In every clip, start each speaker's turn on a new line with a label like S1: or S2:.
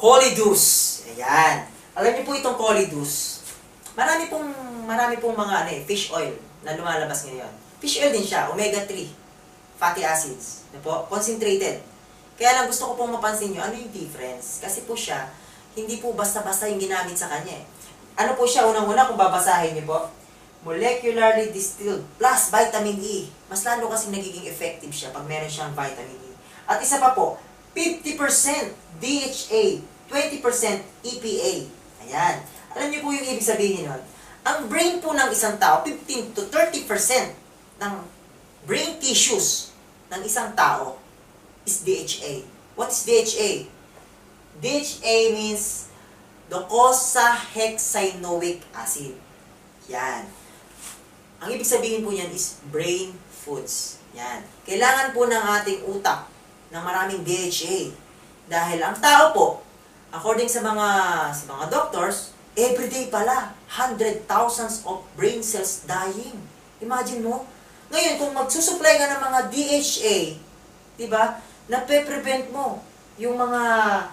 S1: Colidus. Ayan. Alam niyo po itong Colidus. Marami pong mga fish oil na lumalabas ngayon. Fish oil din siya, omega-3 fatty acids. Na po, concentrated. Kaya lang gusto ko pong mapansin niyo, ano yung difference? Kasi po siya, hindi po basta-basta yung ginamit sa kanya. Ano po siya, unang-una kung babasahin niyo po, molecularly distilled plus vitamin E. Mas lalo kasi nagiging effective siya pag meron siyang vitamin E. At isa pa po, 50% DHA, 20% EPA. Ayan. Alam niyo po yung ibig sabihin nun? Ang brain po ng isang tao, 15 to 30% ng brain tissues ng isang tao is DHA. What is DHA? DHA means docosahexaenoic acid. Yan. Ang ibig sabihin po niyan is brain foods. Yan. Kailangan po ng ating utak ng maraming DHA. Dahil ang tao po, according sa mga doctors, everyday pala, 100,000 of brain cells dying. Imagine mo. Ngayon, kung magsusupply ka ng mga DHA, diba, nape-prevent mo yung mga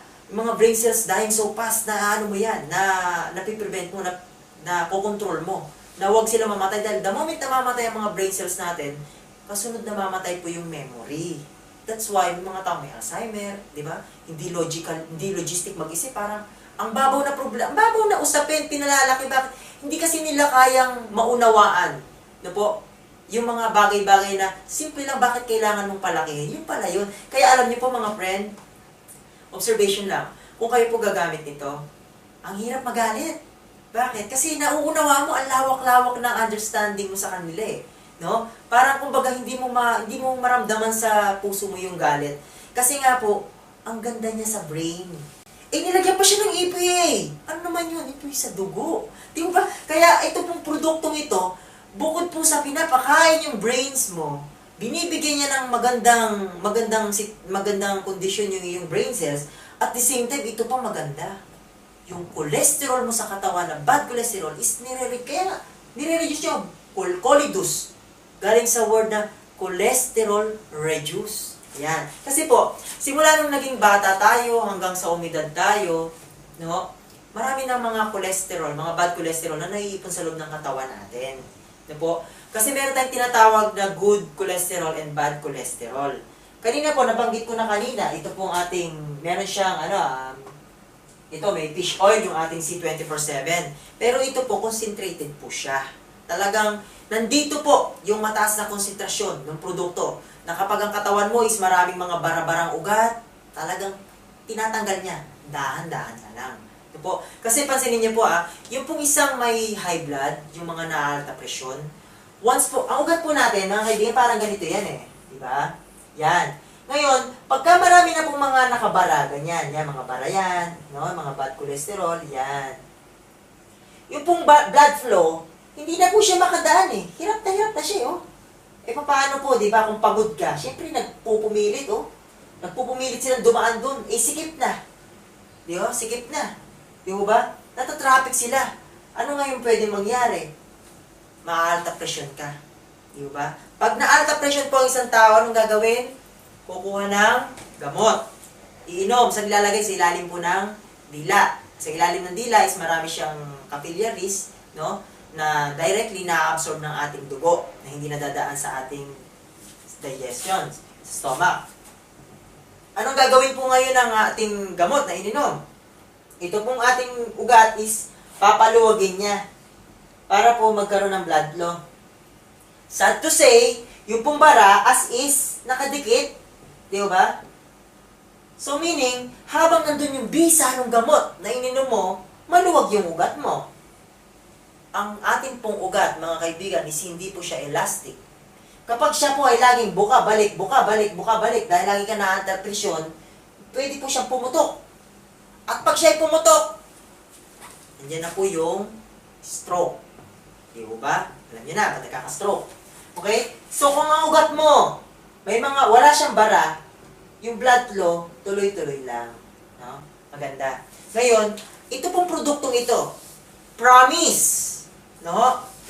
S1: brain cells dying so fast na ano mo yan, na nape-prevent mo, na kokontrol mo, na huwag sila mamatay. Dahil the moment na mamatay ang mga brain cells natin, kasunod na mamatay po yung memory. That's why yung mga tao may Alzheimer, di ba? Hindi logistic mag-isip, parang ang babaw na problema, ang babaw na usapin, pinalalaki, bakit? Hindi kasi nila kayang maunawaan, no po? Yung mga bagay-bagay na simple lang, bakit kailangan mong palakihin? Yun pala yun. Kaya alam niyo po mga friend, observation lang, kung kayo po gagamit nito, ang hirap magalit. Bakit? Kasi nauunawa mo, ang lawak-lawak ng understanding mo sa kanila eh. No? Parang kumbaga hindi mo maramdaman sa puso mo yung galit. Kasi nga po, ang ganda niya sa brain. Eh, nilagyan pa siya ng EPA. Ano naman yun? EPA sa dugo. Di ba? Kaya ito pong produktong ito, bukod po sa pinapakain yung brains mo, binibigyan niya ng magandang kondisyon yung brain cells, at the same time, ito pa maganda. Yung cholesterol mo sa katawan na bad cholesterol is nire-reduce yung Colidus. Galing sa word na cholesterol reduce. Yan. Kasi po, simula nung naging bata tayo hanggang sa umidad tayo, no, marami ng mga cholesterol, mga bad cholesterol na naiipon sa loob ng katawan natin. No po? Kasi meron tayong tinatawag na good cholesterol and bad cholesterol. Kanina po, nabanggit ko na kanina, ito pong ating, meron siyang, ito may fish oil, yung ating C24/7. Pero ito po, concentrated po siya. Talagang, nandito po yung mataas na konsentrasyon ng produkto. Na kapag ang katawan mo is maraming mga bara-barang ugat, talagang tinatanggal niya. Dahan-dahan na lang. Ito po. Kasi pansinin niyo po yung pong isang may high blood, yung mga naalta presyon, once po, ang ugat po natin, mga kaibigan, parang ganito yan eh. Diba? Yan. Ngayon, pagka marami na pong mga nakabara, ganyan, yan, mga bara yan, no? Mga bad cholesterol, yan. Yung pong blood flow, hindi na po siya makadaan eh. Hirap na siya, oh. Eh, paano po, di ba, kung pagod ka? Siyempre, nagpupumilit, oh. Nagpupumilit silang dumaan dun. Eh, sikip na. Di ba? Sikip na. Di ba? Natatraffic sila. Ano ngayon pwede mangyari? Ma-alta pressure ka. Di ba? Pag na-alta pressure po ang isang tao, anong gagawin? Kukuha ng gamot. Iinom. Sa nilalagay sa ilalim po ng dila. Sa ilalim ng dila is marami siyang capillaries, no? Na directly na-absorb ng ating dugo na hindi nadadaan sa ating digestion, sa stomach. Anong gagawin po ngayon ng ating gamot na ininom? Ito pong ating ugat is papaluwagin niya para po magkaroon ng blood flow. Sad to say, yung pong bara as is nakadikit, di ba? So meaning, habang nandun yung bisa ng gamot na ininom mo, maluwag yung ugat mo. Ang ating pong ugat, mga kaibigan, is hindi po siya elastic. Kapag siya po ay laging buka-balik, dahil lagi ka na-under presyon, pwede po siyang pumutok. At pag siya ay pumutok, nandiyan na po yung stroke. Di ba? Alam niyo na, pag nagkaka-stroke. Okay? So kung ang ugat mo, wala siyang bara, yung blood flow, tuloy-tuloy lang. No? Maganda. Ngayon, ito pong produktong ito, promise, no?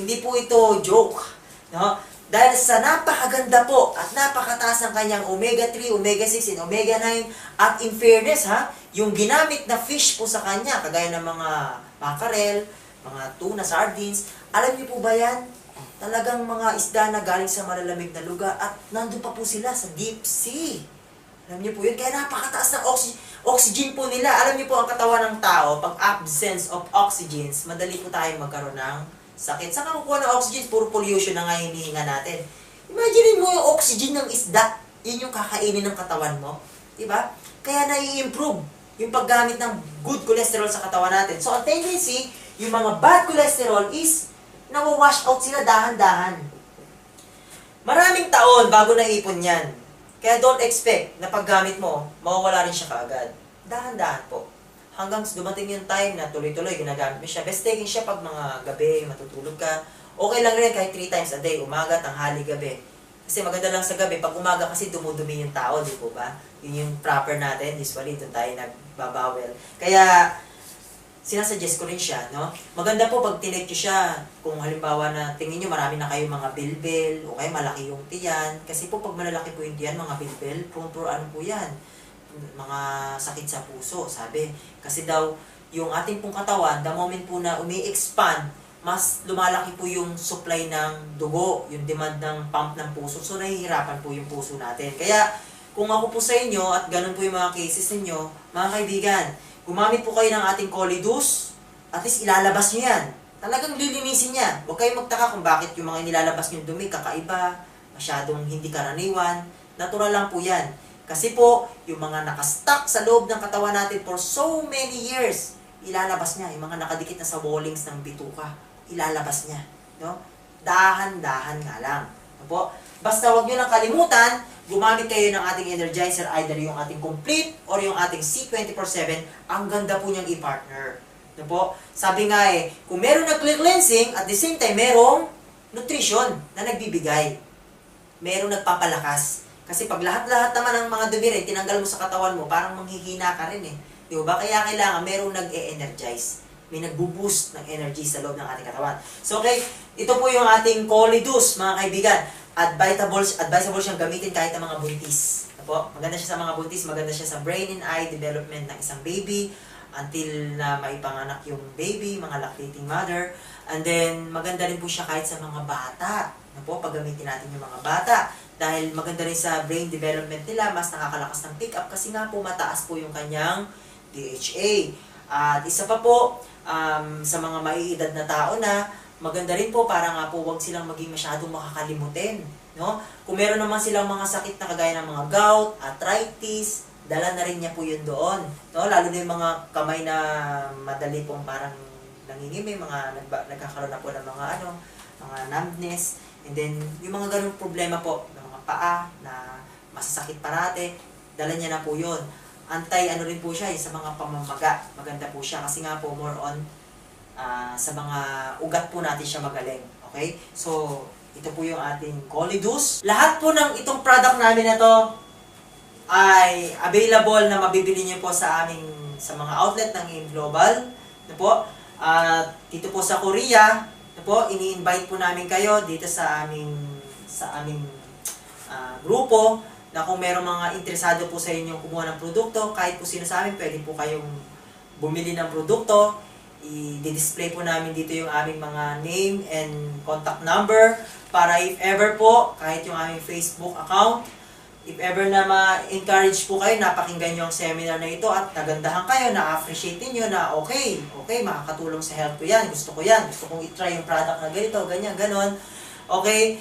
S1: Hindi po ito joke, no? Dahil sa napakaganda po at napakataas ng kanyang omega-3, omega-6, and omega-9, at in fairness yung ginamit na fish po sa kanya, kagaya ng mga mackerel, mga tuna, sardines, alam niyo po ba yan? Talagang mga isda na galing sa malalamig na lugar at nandun pa po sila sa deep sea. Alam niyo po yun? Kaya napakataas ng oxygen po nila. Alam niyo po ang katawan ng tao, pag absence of oxygens, madali po tayong magkaroon ng sakit. Saan ka kukuha ng oxygen? Puro pollution na nga hinihinga natin. Imagine mo yung oxygen ng isda. Yun yung kakainin ng katawan mo. Diba? Kaya nai-improve yung paggamit ng good cholesterol sa katawan natin. So, ang tendency, yung mga bad cholesterol is nawawash out sila dahan-dahan. Maraming taon bago naipon yan. Kaya don't expect na paggamit mo, mawawala rin siya kaagad. Dahan-dahan po. Hanggang dumating yung time na tuloy-tuloy ginagamit mo siya. Best taking siya pag mga gabi, matutulog ka. Okay lang rin kahit 3 times a day, umaga, tanghali, gabi. Kasi maganda lang sa gabi, pag umaga kasi dumudumi yung tao, di po ba? Yun yung proper natin, usually doon tayo nagbabawel. Kaya, sinasuggest ko rin siya, no? Maganda po pag tinake nyo siya, kung halimbawa na tingin nyo marami na kayong mga bilbil, o kaya malaki yung tiyan. Kasi po pag malalaki po yung tiyan, mga bilbil, prone ano po yan? Mga sakit sa puso, sabi. Kasi daw, yung ating pong katawan, the moment po na umi-expand, mas lumalaki po yung supply ng dugo, yung demand ng pump ng puso. So, nahihirapan po yung puso natin. Kaya, kung ako po sa inyo, at ganun po yung mga cases ninyo, mga kaibigan, gumamit po kayo ng ating Colidus, at least ilalabas nyo yan. Talagang lilinisin niya. Huwag kayong magtaka kung bakit yung mga nilalabas nyo dumi, kakaiba, masyadong hindi karaniwan. Natural lang po yan. Kasi po, yung mga nakastuck sa loob ng katawan natin for so many years, ilalabas niya. Yung mga nakadikit na sa wallings ng bituka, ilalabas niya. No? Dahan-dahan nga lang. No po? Basta huwag nyo lang kalimutan, gumamit kayo ng ating Energizer, either yung ating Complete or yung ating C24/7. Ang ganda po niyang i-partner. No po? Sabi nga kung meron na clear cleansing, at the same time, merong nutrition na nagbibigay. Merong nagpapalakas. Kasi pag lahat-lahat naman ng mga dumi rin, tinanggal mo sa katawan mo, parang manghihina ka rin Di ba? Kaya kailangan merong nag-e-energize. May nagbo-boost ng energy sa loob ng ating katawan. So, okay, ito po yung ating Colidus, mga kaibigan. Advisable siyang gamitin kahit ng mga buntis. Po? Maganda siya sa mga buntis, maganda siya sa brain and eye development ng isang baby until na maipanganak yung baby, mga lactating mother. And then, maganda rin po siya kahit sa mga bata. Paggamitin natin yung mga bata. Dahil maganda rin sa brain development nila, mas nakakalakas ng pick up kasi nga po mataas po yung kanyang DHA. At isa pa po, sa mga maiedad na tao na, maganda rin po para nga po wag silang maging masyadong makakalimutin. No? Kung meron naman silang mga sakit na kagaya ng mga gout, arthritis, dala na rin niya po yun doon. No? Lalo na yung mga kamay na madali pong parang nangingimi, mga nagkakaroon na po ng mga mga numbness. And then, yung mga ganung problema po, ng mga paa, na masasakit parate, dala niya na po yun. Rin po siya, sa mga pamamaga. Maganda po siya kasi nga po more on sa mga ugat po natin siya magaling. Okay? So, ito po yung ating Colidus. Lahat po ng itong product namin na to ay available na mabibili niyo po sa mga outlet ng AIM Global. Po? Dito po sa Korea, ini-invite po namin kayo dito sa aming grupo na kung merong mga interesado po sa inyo kumuha ng produkto, kahit po sino sa amin, pwede po kayong bumili ng produkto. I-display po namin dito yung aming mga name and contact number para if ever po, kahit yung aming Facebook account, if ever na ma-encourage po kayo, napakinggan nyo ang seminar na ito at nagandahan kayo, na-appreciate niyo na okay, makakatulong sa health ko yan, gusto ko yan, gusto kong i-try yung product na ganito, ganyan, ganon. Okay,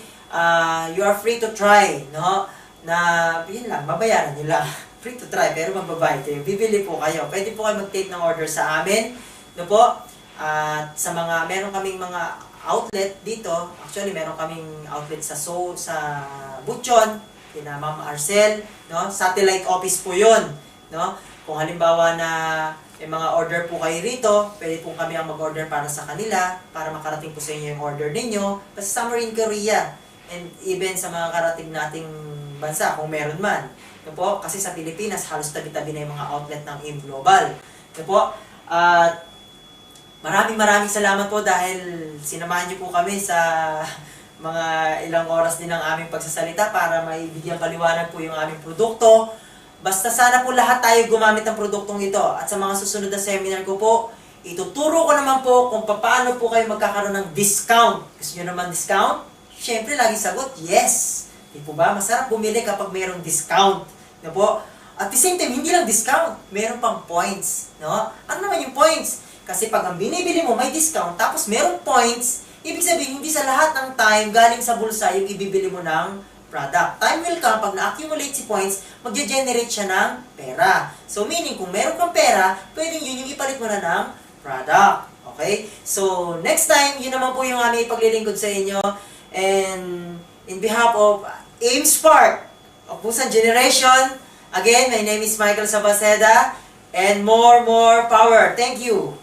S1: you are free to try, no? Na, yun lang, babayaran nyo lang. Free to try, pero magbabayad kayo. Bibili po kayo. Pwede po kayo mag-take ng order sa amin. No po? At sa meron kaming mga outlet dito. Actually, meron kaming outlet sa Buchon, kina Ma'am Arcel, no? Satellite office po 'yon, no? Kung halimbawa na may mga order po kayo rito, pwede po kami ang mag-order para sa kanila para makarating po sa inyo yung order ninyo. Kasi somewhere in Korea and even sa mga karating nating bansa kung meron man. No po? Kasi sa Pilipinas halos tabi-tabi na yung mga outlet ng AIM Global. No po? At maraming salamat po dahil sinamahan niyo po kami sa mga ilang oras din ang aming pagsasalita para maibigyan paliwanag po yung aming produkto. Basta sana po lahat tayo gumamit ng produktong ito. At sa mga susunod na seminar ko po, ituturo ko naman po kung paano po kayo magkakaroon ng discount. Gusto nyo naman discount? Siyempre, laging sagot, yes. Di po ba? Masarap bumili kapag mayroong discount. No po? At the same time, hindi lang discount. Meron pang points. No? Ano naman yung points? Kasi pag ang binibili mo may discount, tapos merong points, ibig sabihin, hindi sa lahat ng time galing sa bulsa yung ibibili mo ng product. Time will come, pag na-accumulate si points, magge-generate siya ng pera. So, meaning, kung meron kang pera, pwedeng yun yung ipalit mo na ng product. Okay? So, next time, yun naman po yung aming ipaglilingkod sa inyo. And, in behalf of Ames Park, of Busan Generation, again, my name is Michael Sabaceda, and more power. Thank you.